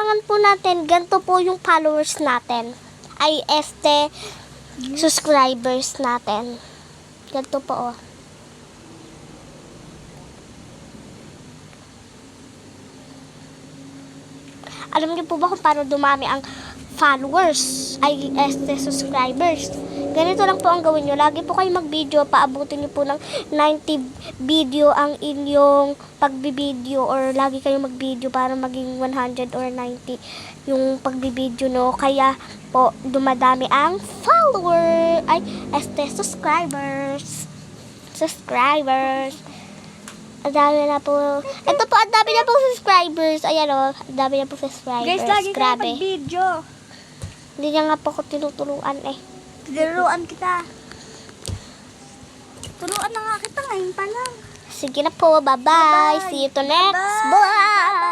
kailangan po natin, ganito po yung followers natin. Ay, subscribers natin. Ganito po, oh. Alam niyo po ba kung paano dumami ang followers? Ay, subscribers. Ganito lang po ang gawin nyo. Lagi po kayo mag-video. Paabutin nyo po ng 90 video ang inyong pagbibideo. Or lagi kayo mag-video para maging 100 or 90 yung pagbibideo, no? Kaya po, dumadami ang follower. Ay, subscribers. Subscribers. Ang dami na po. Ito po, ang dami na po subscribers. Ayan, o. Ang dami na po subscribers. Guys, lagi kayo grabe. mag-video. Hindi niya nga po ako tinutuluan eh. Tinuruan kita. Turuan na nga kita ngayon pa lang. Sige na po. Bye-bye. Bye-bye. See you to next Bye-bye. vlog.